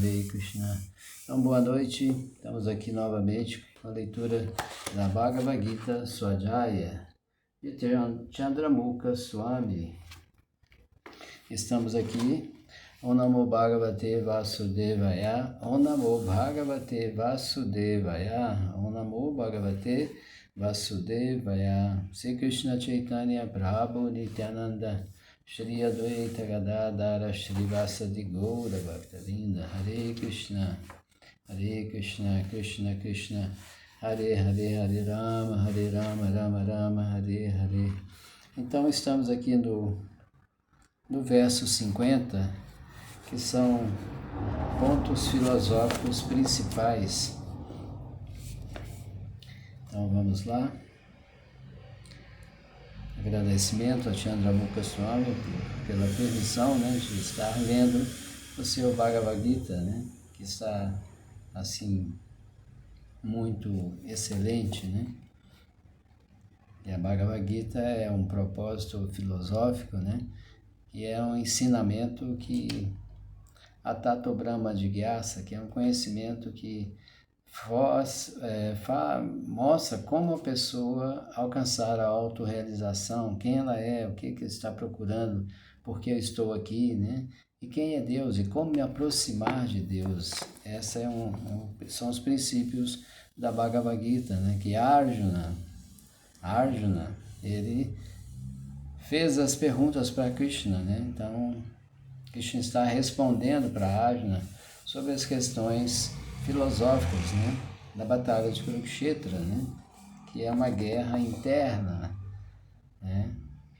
Hare Krishna. Então, boa noite. Estamos aqui novamente com a leitura da Bhagavad Gita Swadhyaya de Chandramukha Swami. Estamos aqui. Om Namo Bhagavate Vasudevaya. Om Namo Bhagavate Vasudevaya. Om Namo Bhagavate Vasudevaya. Sri Krishna Chaitanya Prabhu Nityananda Shri Advaita Gadadara Shri Vasadi Gaura Bhaktavinda. Hare Krishna, Krishna Krishna, Hare Hare, Hare Rama, Rama Rama, Hare Hare. Então estamos aqui no verso 50, que são pontos filosóficos principais. Então vamos lá. Agradecimento a Chandramukha Swami pela permissão, de estar lendo o seu Bhagavad Gita, que está assim muito excelente, E a Bhagavad Gita é um propósito filosófico, e é um ensinamento que a Tato Brahma Jigyasa, que é um conhecimento que mostra como a pessoa alcançar a autorrealização, quem ela é, o que está procurando, por que eu estou aqui, e quem é Deus e como me aproximar de Deus. Esses são os princípios da Bhagavad Gita, que Arjuna, ele fez as perguntas para Krishna, Então, Krishna está respondendo para Arjuna sobre as questões filosóficas, da batalha de Kurukshetra, que é uma guerra interna,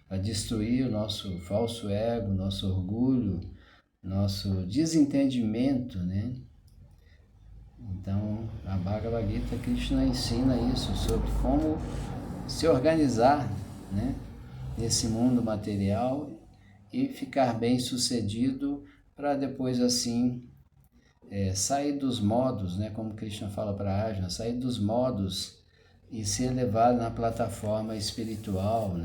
para destruir o nosso falso ego, nosso orgulho, nosso desentendimento, Então, a Bhagavad Gita, Krishna ensina isso, sobre como se organizar, nesse mundo material e ficar bem sucedido para depois assim sair dos modos, como Krishna fala para Arjuna, sair dos modos e ser levado na plataforma espiritual,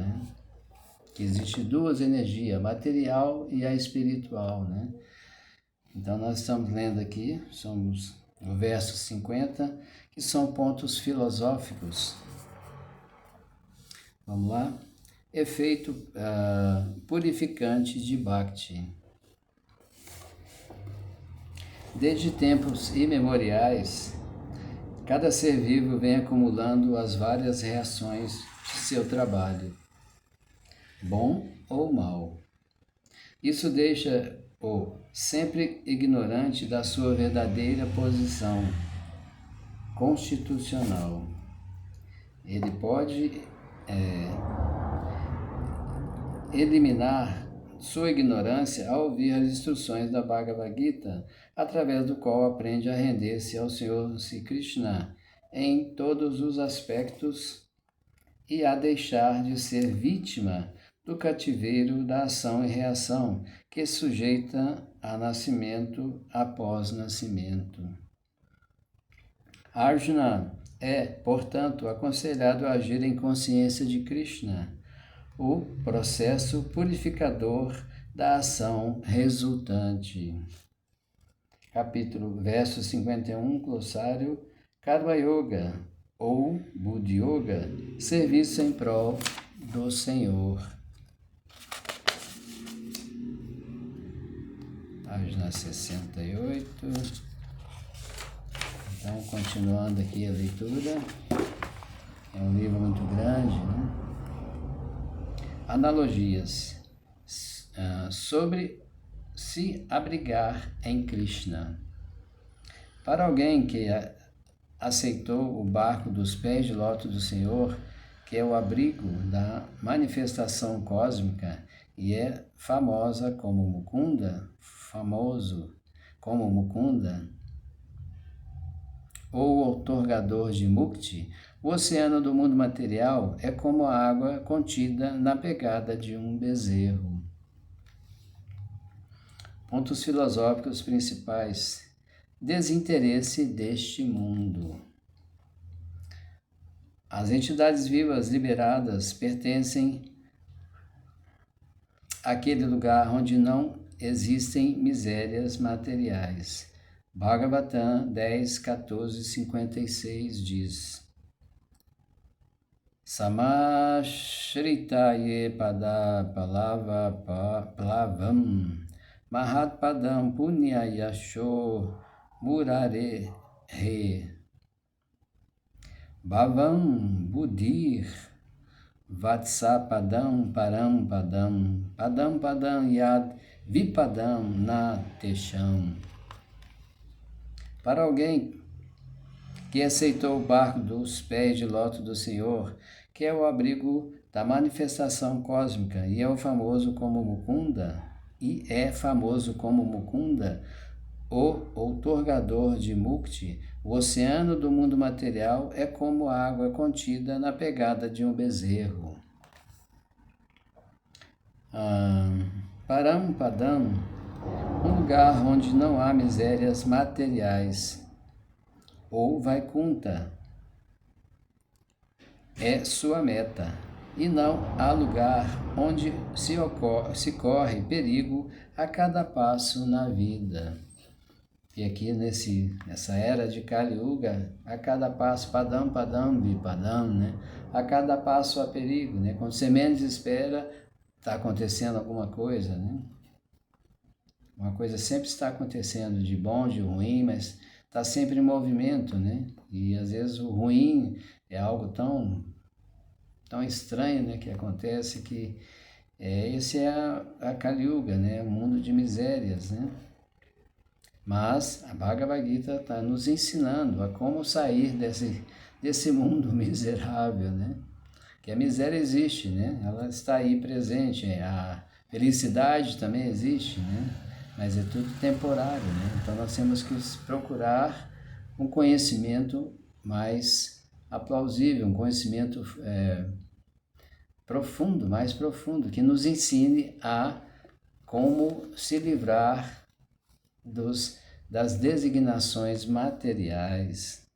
que existe duas energias, a material e a espiritual, Então nós estamos lendo aqui, somos no verso 50, que são pontos filosóficos. Vamos lá? Efeito purificante de Bhakti. Desde tempos imemoriais, cada ser vivo vem acumulando as várias reações de seu trabalho, bom ou mal. Isso deixa-o sempre ignorante da sua verdadeira posição constitucional. Ele pode eliminar sua ignorância ao ouvir as instruções da Bhagavad Gita, através do qual aprende a render-se ao Senhor Sri Krishna em todos os aspectos e a deixar de ser vítima do cativeiro da ação e reação que sujeita a nascimento após nascimento. Arjuna é, portanto, aconselhado a agir em consciência de Krishna, o processo purificador da ação resultante. Verso 51, glossário, Karma Yoga ou Buddha Yoga, serviço em prol do Senhor. Página 68. Então, continuando aqui a leitura, é um livro muito grande, Analogias sobre se abrigar em Krishna. Para alguém que aceitou o barco dos pés de lótus do Senhor, que é o abrigo da manifestação cósmica e é famoso como Mukunda, ou outorgador de Mukti, o oceano do mundo material é como a água contida na pegada de um bezerro. Pontos filosóficos principais. Desinteresse deste mundo. As entidades vivas liberadas pertencem àquele lugar onde não existem misérias materiais. Bhagavatam 10, 14, 56 diz: Samashritaye pada palava plavam mahat padam punyayasho murare he bhavam buddhir vatsapadam param padam padam yad vipadam na techam. Para alguém que aceitou o barco dos pés de lótus do Senhor, que é o abrigo da manifestação cósmica e é famoso como Mukunda, o outorgador de Mukti, o oceano do mundo material é como água contida na pegada de um bezerro. Parampadam, um lugar onde não há misérias materiais, ou Vaikunta, é sua meta, e não há lugar onde se corre perigo a cada passo na vida. E aqui nessa era de Kali Yuga, a cada passo, padam, vipadam, né? A cada passo há perigo, né? Quando você menos espera, está acontecendo alguma coisa, né? Uma coisa sempre está acontecendo, de bom, de ruim, mas está sempre em movimento, né? E às vezes o ruim é algo tão estranho, né, que acontece, que esse é a Kali Yuga, né? O mundo de misérias, né? Mas a Bhagavad Gita está nos ensinando a como sair desse mundo miserável, né? Que a miséria existe, né? Ela está aí presente, a felicidade também existe, né? Mas é tudo temporário, né? Então nós temos que procurar um conhecimento mais aplausível, um conhecimento profundo, mais profundo, que nos ensine a como se livrar das designações materiais.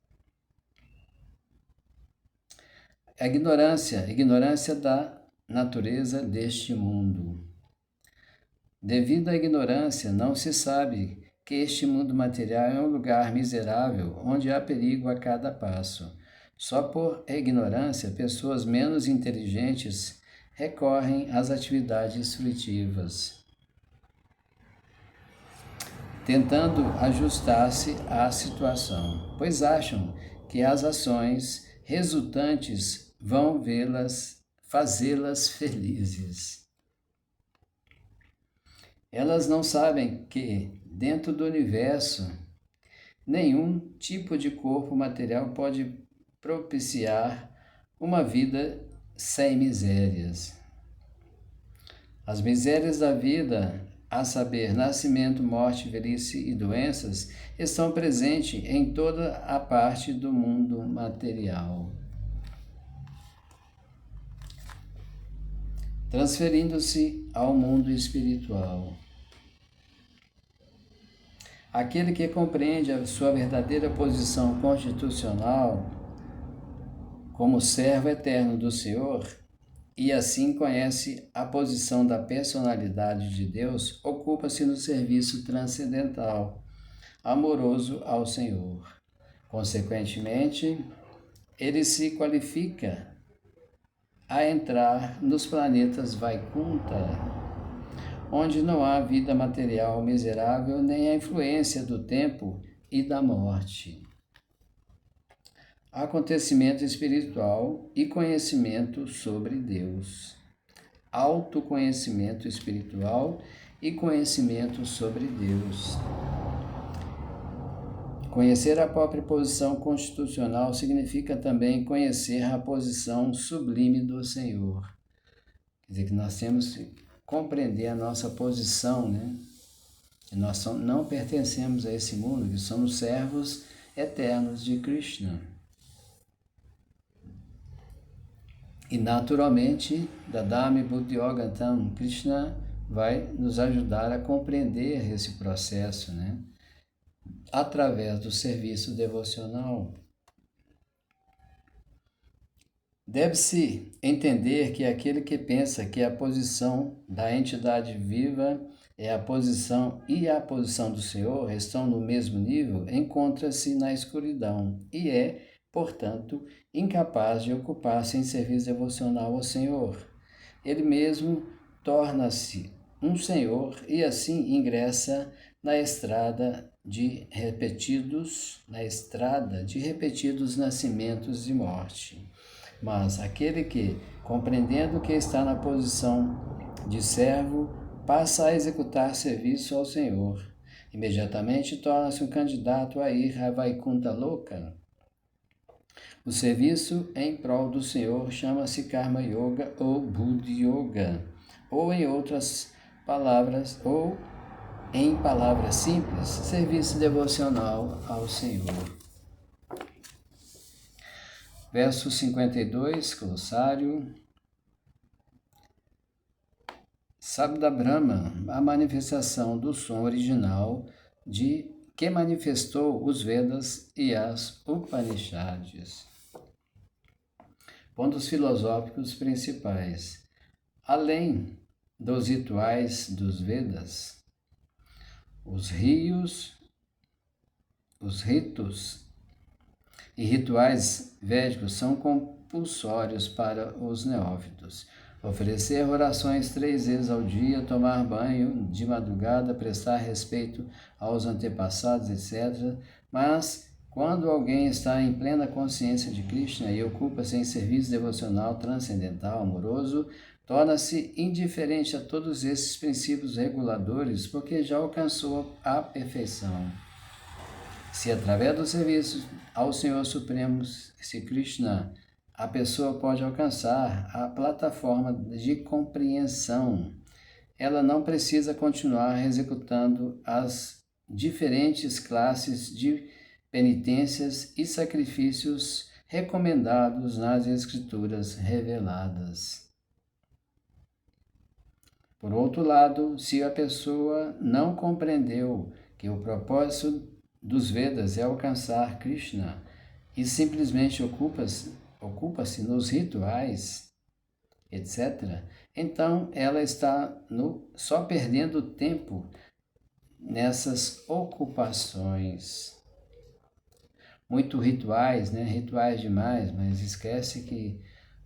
A ignorância da natureza deste mundo. Devido à ignorância, não se sabe que este mundo material é um lugar miserável onde há perigo a cada passo. Só por ignorância, pessoas menos inteligentes recorrem às atividades fruitivas, tentando ajustar-se à situação, pois acham que as ações resultantes vão fazê-las felizes. Elas não sabem que, dentro do universo, nenhum tipo de corpo material pode propiciar uma vida sem misérias. As misérias da vida, a saber, nascimento, morte, velhice e doenças, estão presentes em toda a parte do mundo material, transferindo-se ao mundo espiritual. Aquele que compreende a sua verdadeira posição constitucional como servo eterno do Senhor e assim conhece a posição da personalidade de Deus, ocupa-se no serviço transcendental, amoroso ao Senhor. Consequentemente, ele se qualifica a entrar nos planetas Vaikunta, onde não há vida material miserável nem a influência do tempo e da morte. Acontecimento espiritual e conhecimento sobre Deus. Autoconhecimento espiritual e conhecimento sobre Deus. Conhecer a própria posição constitucional significa também conhecer a posição sublime do Senhor. Quer dizer que nós temos que compreender a nossa posição, né? Que nós não pertencemos a esse mundo, que somos servos eternos de Krishna. E naturalmente, Dadami Buddhi Yoga, então, Krishna vai nos ajudar a compreender esse processo, né? Através do serviço devocional. Deve-se entender que aquele que pensa que a posição da entidade viva a posição do Senhor estão no mesmo nível, encontra-se na escuridão e é, portanto, incapaz de ocupar-se em serviço devocional ao Senhor. Ele mesmo torna-se um Senhor e assim ingressa na estrada de repetidos nascimentos e morte. Mas aquele que, compreendendo que está na posição de servo, passa a executar serviço ao Senhor, imediatamente torna-se um candidato a ir a Vaikuntha Loka. O serviço em prol do Senhor chama-se Karma Yoga ou Buddhi Yoga, ou em palavras simples, serviço devocional ao Senhor. Verso 52, glossário. Sabda Brahma, a manifestação do som original que manifestou os Vedas e as Upanishads. Pontos filosóficos principais. Além dos rituais dos Vedas, os ritos e rituais védicos são compulsórios para os neófitos. Oferecer orações 3 vezes ao dia, tomar banho de madrugada, prestar respeito aos antepassados, etc. Mas, quando alguém está em plena consciência de Krishna e ocupa-se em serviço devocional transcendental, amoroso, torna-se indiferente a todos esses princípios reguladores porque já alcançou a perfeição. Se através do serviço ao Senhor Supremo, se Krishna, a pessoa pode alcançar a plataforma de compreensão, ela não precisa continuar executando as diferentes classes de penitências e sacrifícios recomendados nas Escrituras reveladas. Por outro lado, se a pessoa não compreendeu que o propósito dos Vedas é alcançar Krishna e simplesmente ocupa-se nos rituais, etc., então ela está só perdendo tempo nessas ocupações. Muito rituais, rituais demais, mas esquece que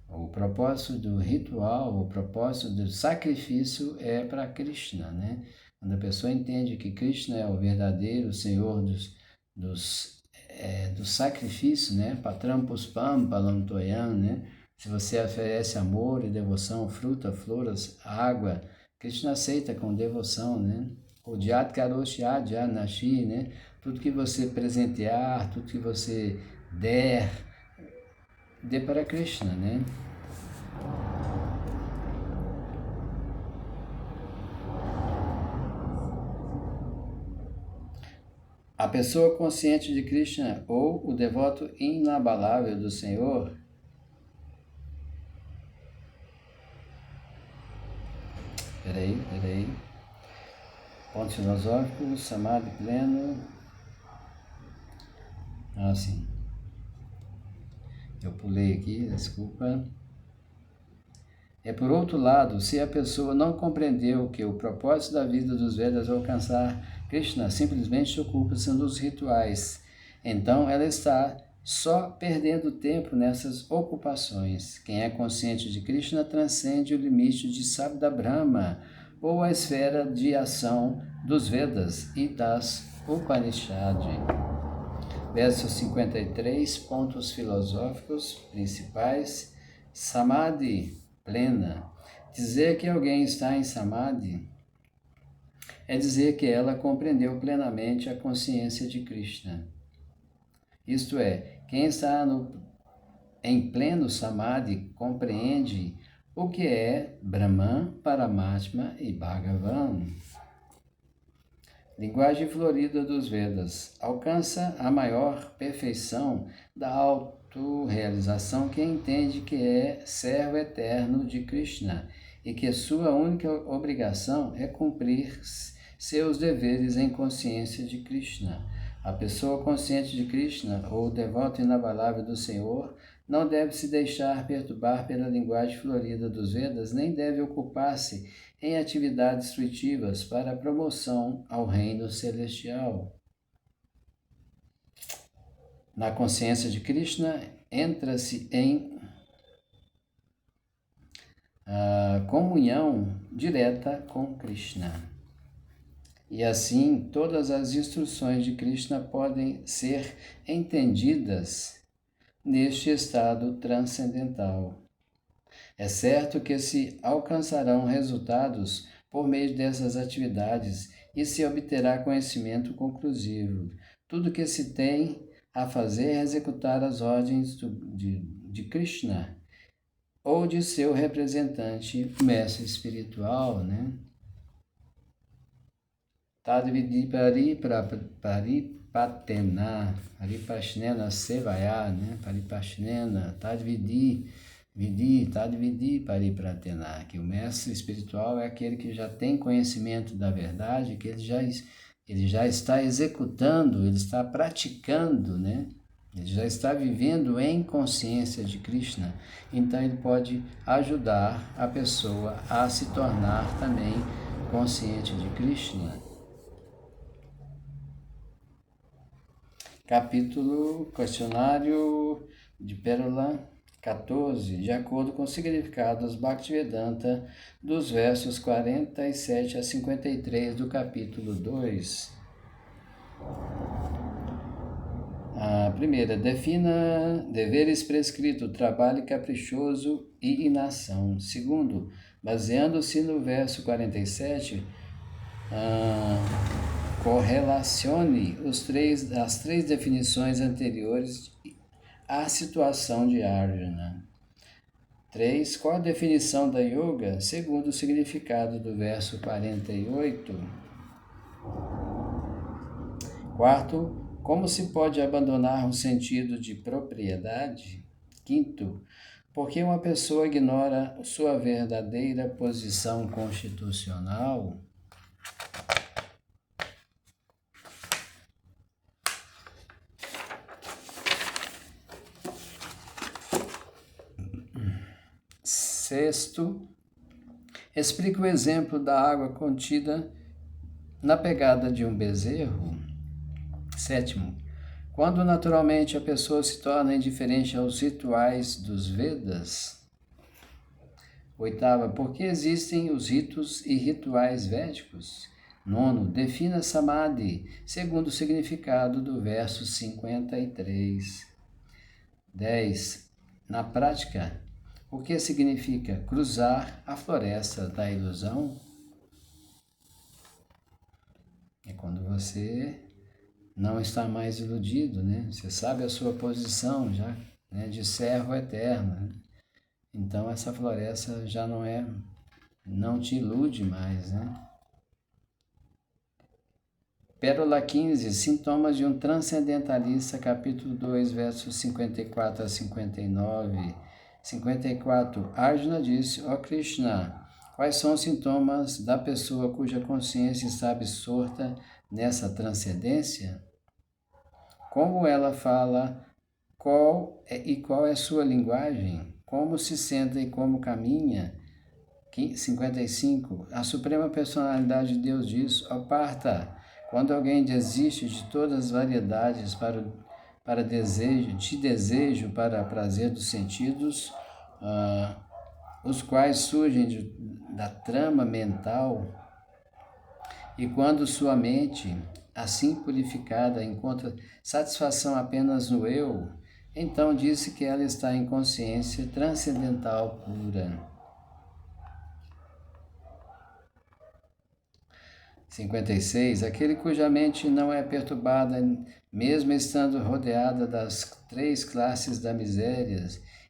o propósito do ritual, o propósito do sacrifício é para Krishna, Quando a pessoa entende que Krishna é o verdadeiro Senhor do sacrifício, Patram Puspam Palantoyam, Se você oferece amor e devoção, fruta, flores, água, Krishna aceita com devoção, O Jat Karoshi Adya Nashi, Tudo que você presentear, tudo que você der, dê para Krishna, A pessoa consciente de Krishna ou o devoto inabalável do Senhor Peraí. Ponto filosófico, Samadhi pleno. Sim. Eu pulei aqui, desculpa. Por outro lado, se a pessoa não compreendeu que o propósito da vida dos Vedas é alcançar Krishna, simplesmente ocupa-se dos rituais, então ela está só perdendo tempo nessas ocupações. Quem é consciente de Krishna transcende o limite de Sabda Brahma, ou a esfera de ação dos Vedas e das Upanishads. Verso 53, pontos filosóficos principais. Samadhi plena. Dizer que alguém está em Samadhi é dizer que ela compreendeu plenamente a consciência de Krishna. Isto é, quem está em pleno Samadhi compreende o que é Brahman, Paramatma e Bhagavan. Linguagem florida dos Vedas. Alcança a maior perfeição da autorrealização quem entende que é servo eterno de Krishna e que sua única obrigação é cumprir seus deveres em consciência de Krishna. A pessoa consciente de Krishna, ou o devoto inabalável do Senhor, não deve se deixar perturbar pela linguagem florida dos Vedas, nem deve ocupar-se em atividades fruitivas para a promoção ao reino celestial. Na consciência de Krishna, entra-se em comunhão direta com Krishna. E assim, todas as instruções de Krishna podem ser entendidas neste estado transcendental. É certo que se alcançarão resultados por meio dessas atividades e se obterá conhecimento conclusivo. Tudo que se tem a fazer é executar as ordens de Krishna ou de seu representante, mestre espiritual, né? Tadvidi paripatena, paripashnena sevaya, né? Paripashnena, tadvidi paripratena, que o mestre espiritual é aquele que já tem conhecimento da verdade, que ele já está executando, ele está praticando, né? Ele já está vivendo em consciência de Krishna, então ele pode ajudar a pessoa a se tornar também consciente de Krishna. Questionário de Pérola 14, de acordo com o significado dos Bhaktivedanta, dos versos 47 a 53 do capítulo 2. A primeira, defina deveres prescritos, trabalho caprichoso e inação. Segundo, baseando-se no verso 47, correlacione as três definições anteriores à situação de Arjuna. 3. Qual a definição da yoga segundo o significado do verso 48? 4. Como se pode abandonar um sentido de propriedade? 5. Por que uma pessoa ignora sua verdadeira posição constitucional? Sexto, explica o exemplo da água contida na pegada de um bezerro. Sétimo, quando naturalmente a pessoa se torna indiferente aos rituais dos Vedas. Oitava, por que existem os ritos e rituais védicos? Nono, defina Samadhi, segundo o significado do verso 53. 10. Na prática, o que significa cruzar a floresta da ilusão? É quando você não está mais iludido, né? Você sabe a sua posição já, né? De servo eterno. Né? Então essa floresta já não te ilude mais, né? Pérola 15, sintomas de um transcendentalista, capítulo 2, versos 54 a 59. 54. Arjuna disse, ó Krishna, quais são os sintomas da pessoa cuja consciência está absorta nessa transcendência? Como ela fala, qual é sua linguagem? Como se senta e como caminha? 55. A Suprema Personalidade de Deus diz, ó Partha, quando alguém desiste de todas as variedades para desejo para prazer dos sentidos, os quais surgem da trama mental, e quando sua mente, assim purificada, encontra satisfação apenas no eu, então disse que ela está em consciência transcendental pura. 56. Aquele cuja mente não é perturbada, mesmo estando rodeada das três classes da miséria,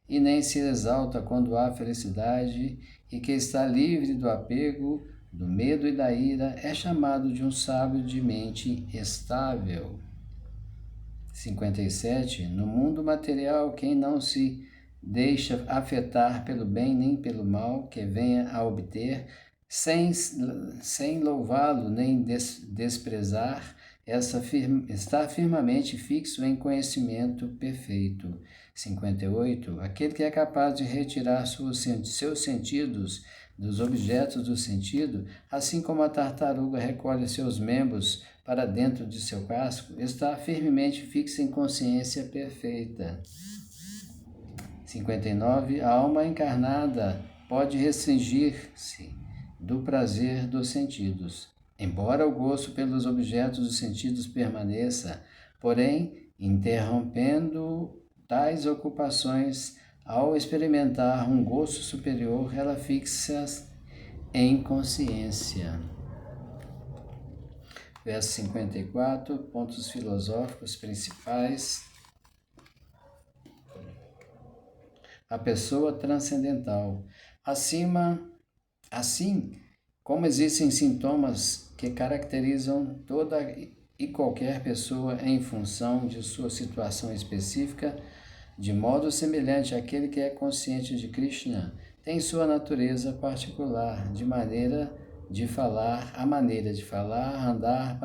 e nem se exalta quando há felicidade, e que está livre do apego, do medo e da ira, é chamado de um sábio de mente estável. 57. No mundo material, quem não se deixa afetar pelo bem nem pelo mal que venha a obter, sem louvá-lo nem desprezar, está firmemente fixo em conhecimento perfeito. 58. Aquele que é capaz de retirar seus sentidos dos objetos do sentido, assim como a tartaruga recolhe seus membros para dentro de seu casco, está firmemente fixo em consciência perfeita. 59. A alma encarnada pode restringir-se do prazer dos sentidos, embora o gosto pelos objetos dos sentidos permaneça, porém, interrompendo tais ocupações, ao experimentar um gosto superior, ela fixa-se em consciência. Verso 54, pontos filosóficos principais. A pessoa transcendental. Assim como existem sintomas que caracterizam toda e qualquer pessoa em função de sua situação específica, de modo semelhante àquele que é consciente de Krishna, tem sua natureza particular, a maneira de falar, andar,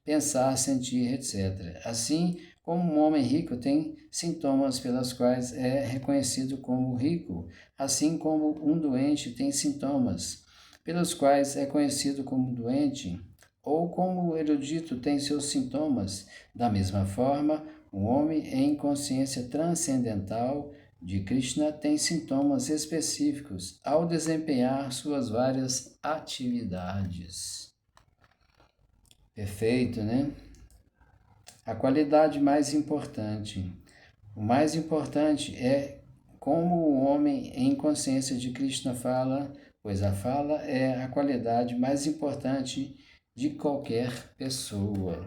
pensar, sentir, etc. Assim como um homem rico tem sintomas pelos quais é reconhecido como rico, assim como um doente tem sintomas pelos quais é conhecido como doente, ou como o erudito tem seus sintomas, da mesma forma, um homem em consciência transcendental de Krishna tem sintomas específicos ao desempenhar suas várias atividades. Perfeito, né? A qualidade mais importante. O mais importante é como o homem em consciência de Krishna fala, pois a fala é a qualidade mais importante de qualquer pessoa.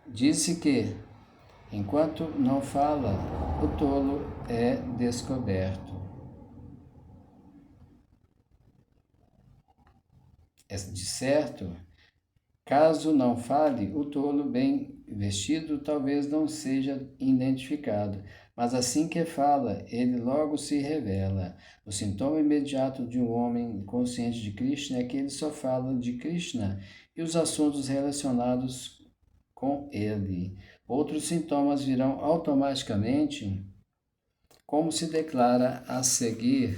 Disse que, enquanto não fala, o tolo é descoberto. De certo, caso não fale, o tolo bem vestido talvez não seja identificado, mas assim que fala, ele logo se revela. O sintoma imediato de um homem consciente de Krishna é que ele só fala de Krishna e os assuntos relacionados com ele. Outros sintomas virão automaticamente, como se declara a seguir.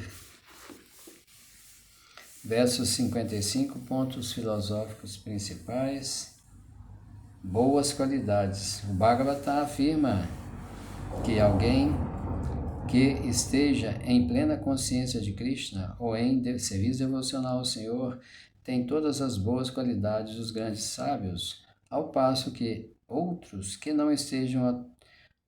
Versos 55, pontos filosóficos principais. Boas qualidades. O Bhagavatam afirma que alguém que esteja em plena consciência de Krishna ou em serviço devocional ao Senhor tem todas as boas qualidades dos grandes sábios, ao passo que outros que não estejam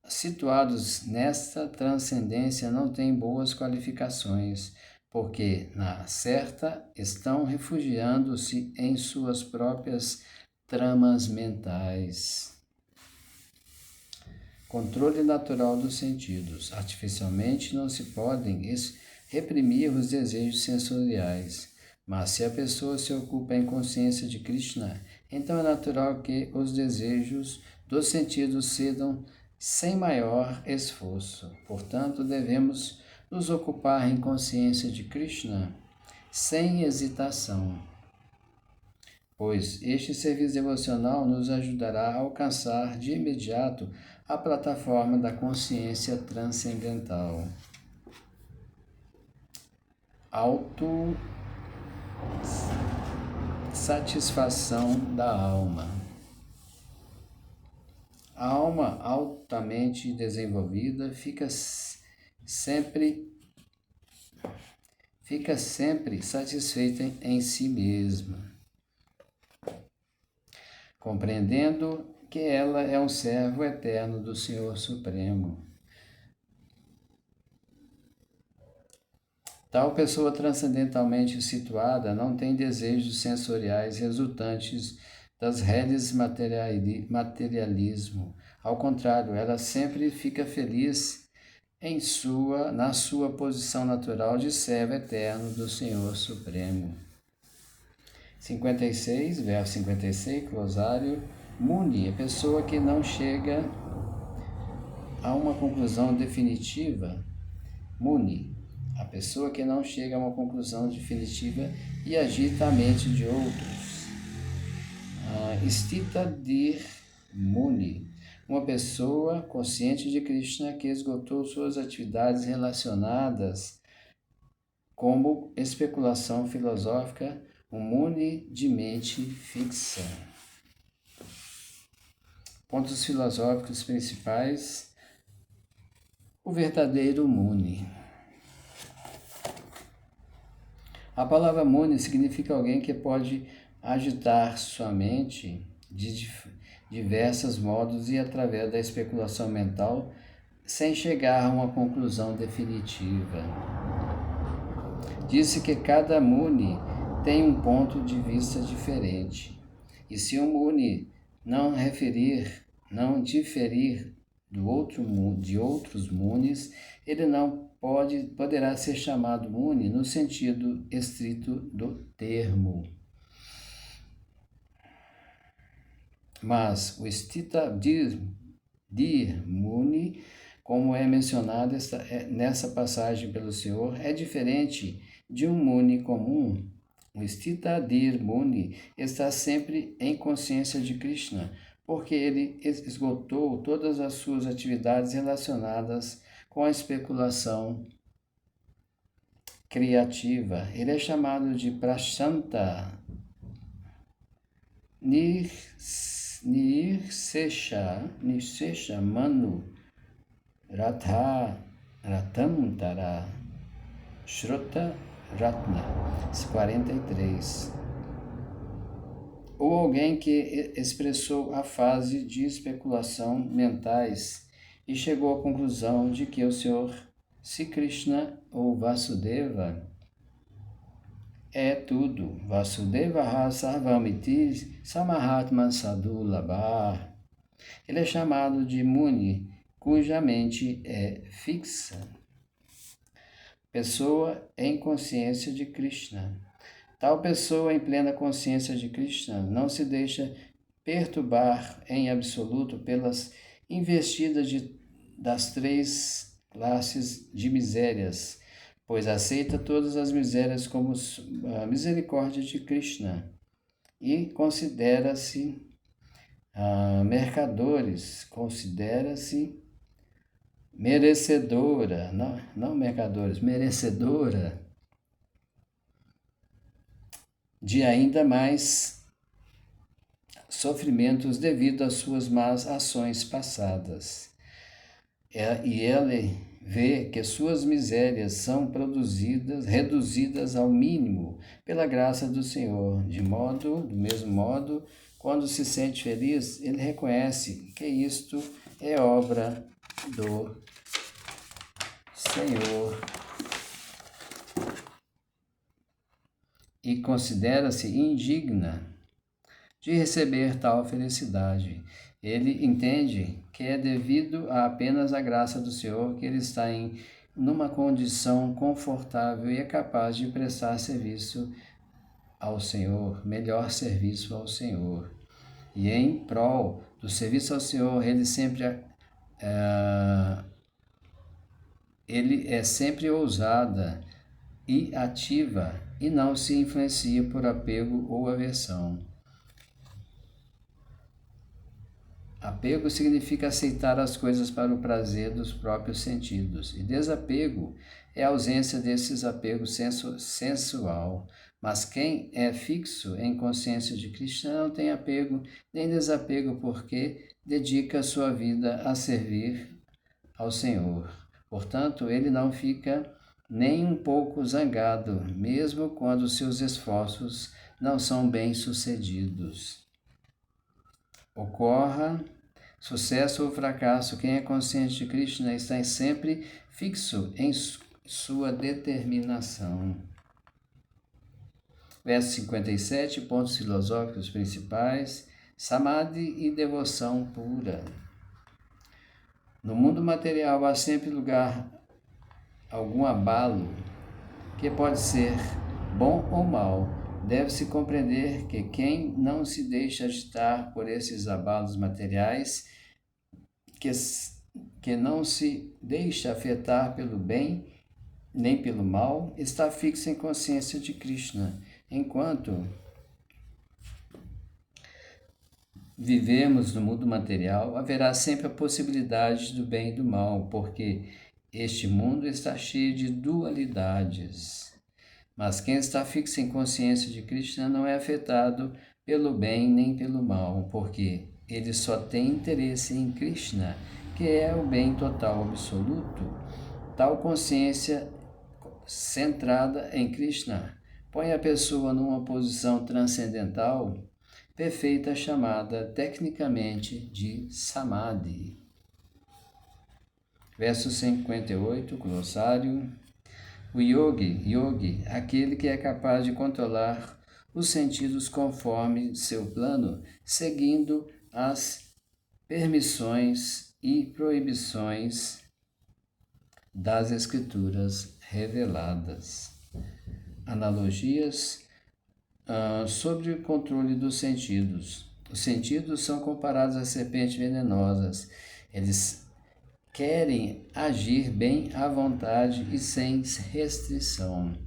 situados nesta transcendência não têm boas qualificações, porque, na certa, estão refugiando-se em suas próprias tramas mentais. Controle natural dos sentidos. Artificialmente não se podem reprimir os desejos sensoriais, mas se a pessoa se ocupa em consciência de Krishna, então é natural que os desejos dos sentidos cedam sem maior esforço. Portanto, devemos nos ocupar em consciência de Krishna sem hesitação, pois este serviço devocional nos ajudará a alcançar de imediato a plataforma da consciência transcendental. Autossatisfação da alma. A alma altamente desenvolvida fica sempre satisfeita em si mesma, compreendendo que ela é um servo eterno do Senhor Supremo. Tal pessoa transcendentalmente situada não tem desejos sensoriais resultantes das redes materialismo. Ao contrário, ela sempre fica feliz na sua posição natural de servo eterno do Senhor Supremo. 56, verso 56, glosário. Muni, a pessoa que não chega a uma conclusão definitiva. Muni, a pessoa que não chega a uma conclusão definitiva e agita a mente de outros. Stita Dir Muni, uma pessoa consciente de Krishna que esgotou suas atividades relacionadas como especulação filosófica, um Muni de mente fixa. Pontos filosóficos principais: o verdadeiro Muni. A palavra Muni significa alguém que pode agitar sua mente de diversos modos e através da especulação mental sem chegar a uma conclusão definitiva. Disse que cada Muni tem um ponto de vista diferente, e se um Muni não diferir de outros Munis, ele não poderá ser chamado Muni no sentido estrito do termo. Mas o Stita Dir Muni, como é mencionado nessa passagem pelo Senhor, é diferente de um Muni comum. O Stita Dir Muni está sempre em consciência de Krishna, porque ele esgotou todas as suas atividades relacionadas com a especulação criativa. Ele é chamado de Prashanta Nirsesha Manu Ratamtara Shrota Ratna 43. Ou alguém que expressou a fase de especulação mentais e chegou à conclusão de que o Senhor Sri Krishna ou Vasudeva é tudo. Vasudeva Sarvamiti Samahatma Sadulabha. Ele é chamado de Muni, cuja mente é fixa. Pessoa em consciência de Krishna. Tal pessoa em plena consciência de Krishna não se deixa perturbar em absoluto pelas investidas das três classes de misérias, pois aceita todas as misérias como a misericórdia de Krishna e considera-se merecedora, não mercadores, merecedora de ainda mais sofrimentos devido às suas más ações passadas. E ele vê que suas misérias são reduzidas ao mínimo pela graça do Senhor. Do mesmo modo, quando se sente feliz, ele reconhece que isto é obra do Senhor e considera-se indigna de receber tal felicidade. Ele entende que é devido a apenas a graça do Senhor que ele está numa condição confortável e é capaz de prestar serviço ao Senhor, melhor serviço ao Senhor. E em prol do serviço ao Senhor, ele é sempre ousada e ativa e não se influencia por apego ou aversão. Apego significa aceitar as coisas para o prazer dos próprios sentidos, e desapego é a ausência desses apegos sensual. Mas quem é fixo em consciência de Krishna não tem apego nem desapego, porque dedica a sua vida a servir ao Senhor. Portanto, ele não fica nem um pouco zangado, mesmo quando seus esforços não são bem-sucedidos. Ocorra sucesso ou fracasso, quem é consciente de Krishna está sempre fixo em sua determinação. Verso 57, pontos filosóficos principais: Samadhi e devoção pura. No mundo material há sempre lugar algum abalo, que pode ser bom ou mal. Deve-se compreender que quem não se deixa agitar por esses abalos materiais, que não se deixa afetar pelo bem nem pelo mal, está fixo em consciência de Krishna, enquanto vivemos no mundo material, haverá sempre a possibilidade do bem e do mal, porque este mundo está cheio de dualidades. Mas quem está fixo em consciência de Krishna não é afetado pelo bem nem pelo mal, porque ele só tem interesse em Krishna, que é o bem total absoluto. Tal consciência centrada em Krishna põe a pessoa numa posição transcendental perfeita, chamada tecnicamente de Samadhi. Verso 58, glossário. O yogi, aquele que é capaz de controlar os sentidos conforme seu plano, seguindo as permissões e proibições das escrituras reveladas. Analogias sobre o controle dos sentidos. Os sentidos são comparados a serpentes venenosas. Eles querem agir bem à vontade e sem restrição.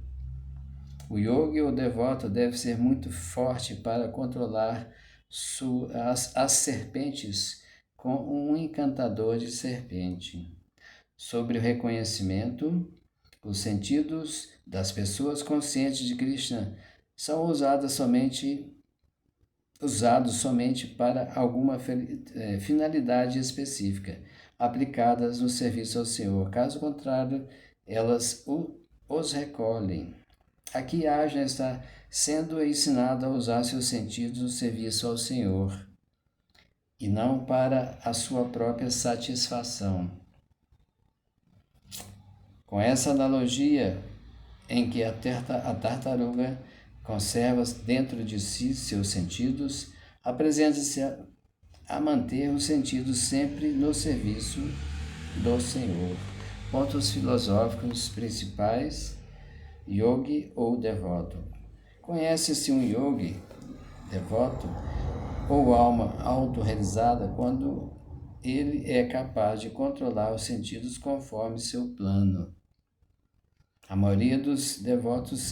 O yogi ou devoto deve ser muito forte para controlar as serpentes com um encantador de serpente. Sobre o reconhecimento, os sentidos das pessoas conscientes de Krishna são usados somente para alguma finalidade específica, aplicadas no serviço ao Senhor. Caso contrário, elas os recolhem. Aqui Arjuna está sendo ensinado a usar seus sentidos no serviço ao Senhor, e não para a sua própria satisfação. Com essa analogia, em que a tartaruga conserva dentro de si seus sentidos, apresenta-se a manter os sentidos sempre no serviço do Senhor. Pontos filosóficos principais: yogi ou devoto. Conhece-se um yogi, devoto, ou alma autorrealizada quando ele é capaz de controlar os sentidos conforme seu plano. A maioria dos devotos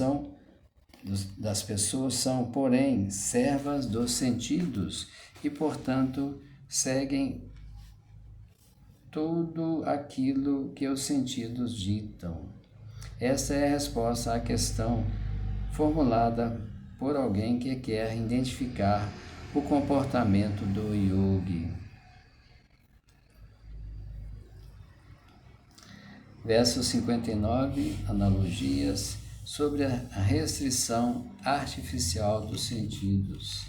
das pessoas são, porém, servas dos sentidos e, portanto, seguem tudo aquilo que os sentidos ditam. Essa é a resposta à questão formulada por alguém que quer identificar o comportamento do yogi. Verso 59, analogias sobre a restrição artificial dos sentidos.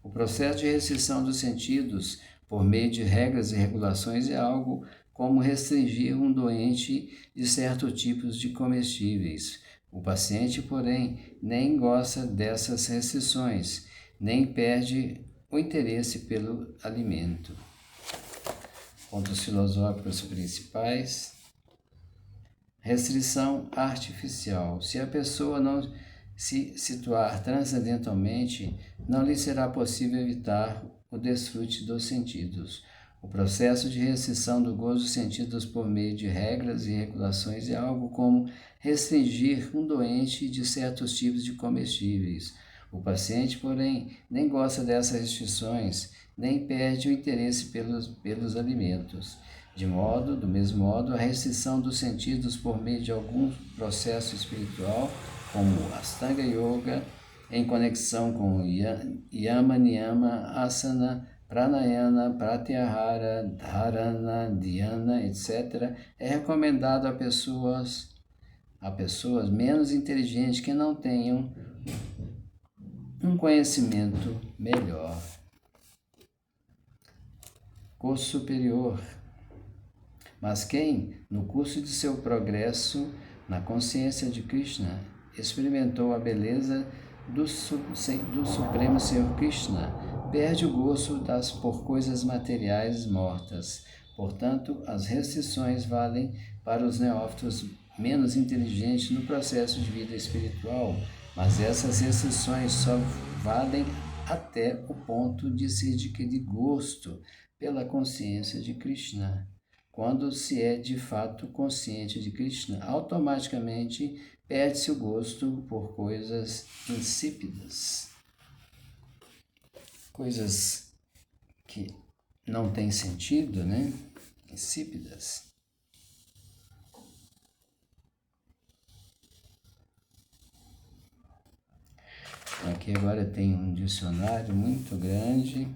O processo de restrição dos sentidos por meio de regras e regulações é algo como restringir um doente de certos tipos de comestíveis. O paciente, porém, nem gosta dessas restrições, nem perde o interesse pelo alimento. Pontos filosóficos principais. Restrição artificial. Se a pessoa não se situar transcendentalmente, não lhe será possível evitar o desfrute dos sentidos. O processo de restrição do gozo dos sentidos por meio de regras e regulações é algo como restringir um doente de certos tipos de comestíveis. O paciente, porém, nem gosta dessas restrições, nem perde o interesse pelos alimentos. Do mesmo modo, a restrição dos sentidos por meio de algum processo espiritual, como o Astanga Yoga, em conexão com Yama, Niyama, Asana, Pranayana, Pratyahara, Dharana, Dhyana, etc., é recomendado a pessoas menos inteligentes que não tenham um conhecimento melhor. Curso superior. Mas quem, no curso de seu progresso na consciência de Krishna, experimentou a beleza do Supremo Senhor Krishna, perde o gosto por coisas materiais mortas. Portanto, as restrições valem para os neófitos menos inteligentes no processo de vida espiritual, mas essas restrições só valem até o ponto de se adquirir gosto pela consciência de Krishna. Quando se é de fato consciente de Krishna, automaticamente perde-se o gosto por coisas insípidas. coisas que não têm sentido, né? Insípidas. Aqui agora tem um dicionário muito grande,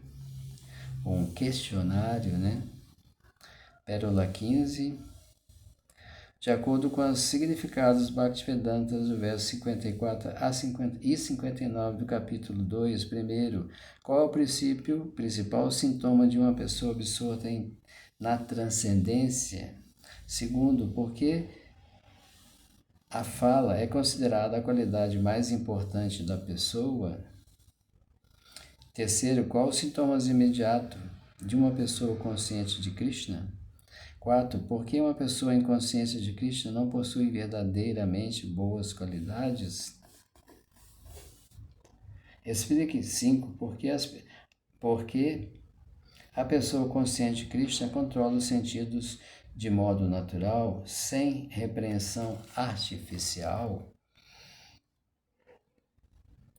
ou um questionário, né? Pérola 15. De acordo com os significados Bhaktivedantas do verso 54 a 59 do capítulo 2, primeiro, qual é o principal sintoma de uma pessoa absorta na transcendência? Segundo, por que a fala é considerada a qualidade mais importante da pessoa? Terceiro, qual os sintomas imediatos de uma pessoa consciente de Krishna? 4. Por que uma pessoa em consciência de Krishna não possui verdadeiramente boas qualidades? Explique 5. Por que a pessoa consciente de Krishna controla os sentidos de modo natural, sem repreensão artificial?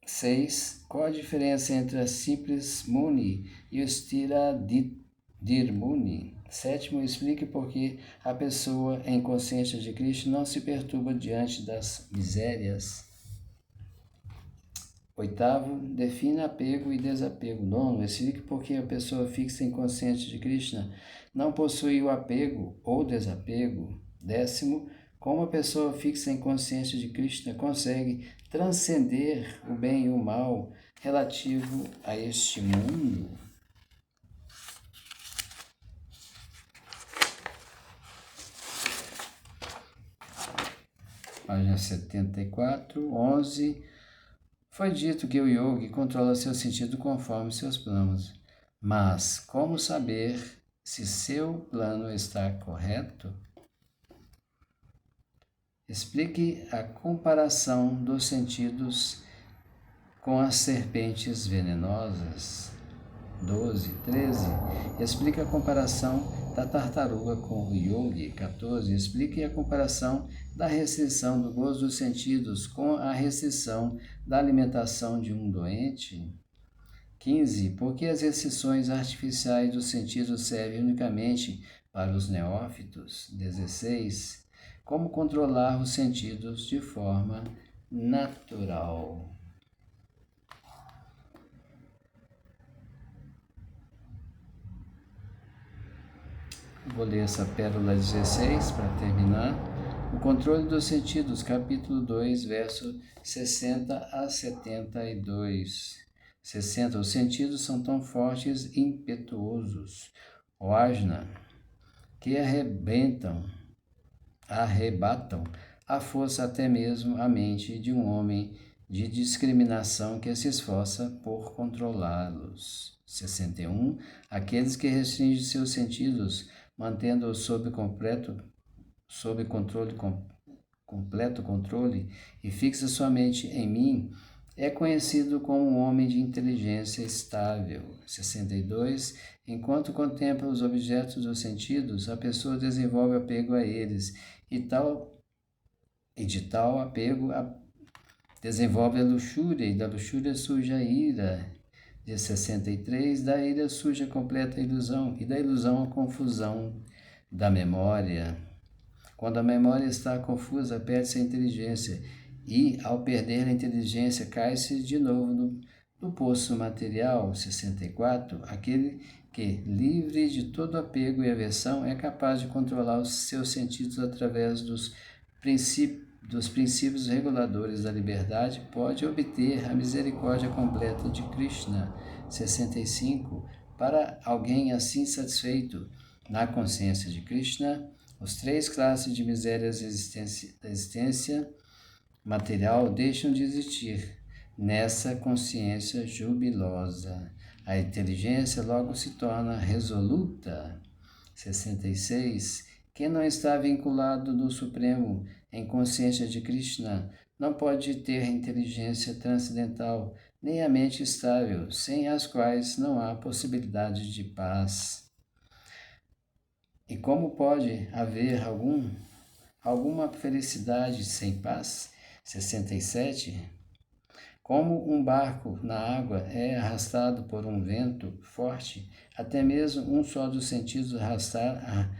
6. Qual a diferença entre a simples Muni e o Stira-dir Muni? 7. Explique por que a pessoa em consciência de Cristo não se perturba diante das misérias. 8. Defina apego e desapego. 9. Explique por que a pessoa fixa em consciência de Krishna não possui o apego ou desapego. 10. Como a pessoa fixa em consciência de Krishna consegue transcender o bem e o mal relativo a este mundo? Página 74, 11. Foi dito que o yogi controla seu sentido conforme seus planos. Mas como saber se seu plano está correto? Explique a comparação dos sentidos com as serpentes venenosas. 12. 13. Explique a comparação da tartaruga com o yogi. 14. Explique a comparação da restrição do gozo dos sentidos com a restrição da alimentação de um doente. 15. Por que as restrições artificiais dos sentidos servem unicamente para os neófitos? 16. Como controlar os sentidos de forma natural? Vou ler essa pérola 16 para terminar. O controle dos sentidos, capítulo 2, verso 60 a 72. 60. Os sentidos são tão fortes e impetuosos, ó Ajna, que arrebatam à força até mesmo a mente de um homem de discriminação que se esforça por controlá-los. 61. Aqueles que restringem seus sentidos, mantendo-os sob completo controle e fixa sua mente em mim, é conhecido como um homem de inteligência estável. 62. Enquanto contempla os objetos dos sentidos, a pessoa desenvolve apego a eles e de tal apego desenvolve a luxúria, e da luxúria surge a ira. De 63, da ira surge a completa ilusão, e da ilusão a confusão da memória. Quando a memória está confusa, perde-se a inteligência, e ao perder a inteligência, cai-se de novo no poço material. 64, aquele que, livre de todo apego e aversão, é capaz de controlar os seus sentidos através dos princípios reguladores da liberdade, pode obter a misericórdia completa de Krishna. 65. Para alguém assim satisfeito na consciência de Krishna, os 3 classes de misérias da existência material deixam de existir nessa consciência jubilosa. A inteligência logo se torna resoluta. 66. Quem não está vinculado no Supremo em consciência de Krishna não pode ter inteligência transcendental, nem a mente estável, sem as quais não há possibilidade de paz. E como pode haver alguma felicidade sem paz? 67. Como um barco na água é arrastado por um vento forte, até mesmo um só dos sentidos arrastar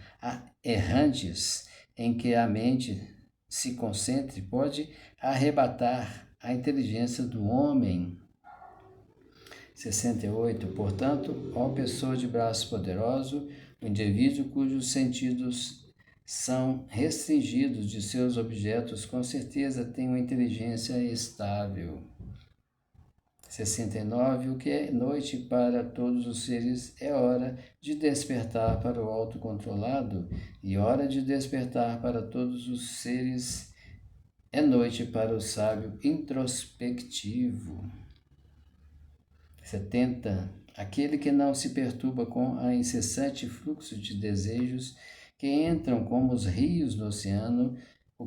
errantes em que a mente se concentre pode arrebatar a inteligência do homem. 68. Portanto, ó pessoa de braço poderoso, o indivíduo cujos sentidos são restringidos de seus objetos, com certeza tem uma inteligência estável. 69. O que é noite para todos os seres é hora de despertar para o autocontrolado, e hora de despertar para todos os seres é noite para o sábio introspectivo. 70. Aquele que não se perturba com a incessante fluxo de desejos que entram como os rios no oceano, o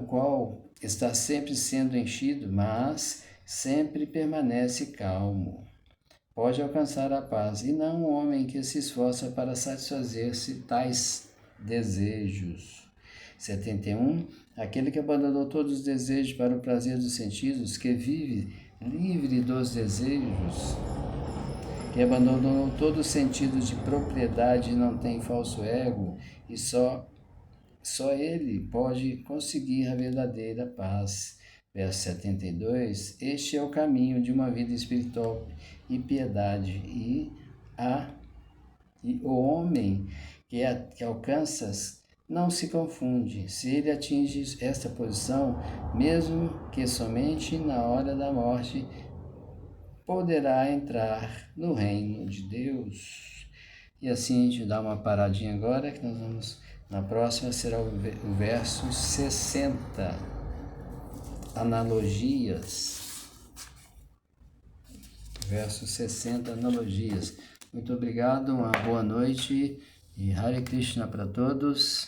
qual está sempre sendo enchido, mas sempre permanece calmo. Pode alcançar a paz, e não um homem que se esforça para satisfazer-se tais desejos. 71. Aquele que abandonou todos os desejos para o prazer dos sentidos, que vive livre dos desejos, que abandonou todos os sentidos de propriedade e não tem falso ego, e só ele pode conseguir a verdadeira paz. Verso 72. Este é o caminho de uma vida espiritual e piedade, e o homem que alcança não se confunde. Se ele atinge esta posição, mesmo que somente na hora da morte, poderá entrar no reino de Deus. E assim a gente dá uma paradinha agora, que nós vamos, na próxima será o verso 60. Analogias. Verso 60, analogias. Muito obrigado, uma boa noite e Hare Krishna para todos.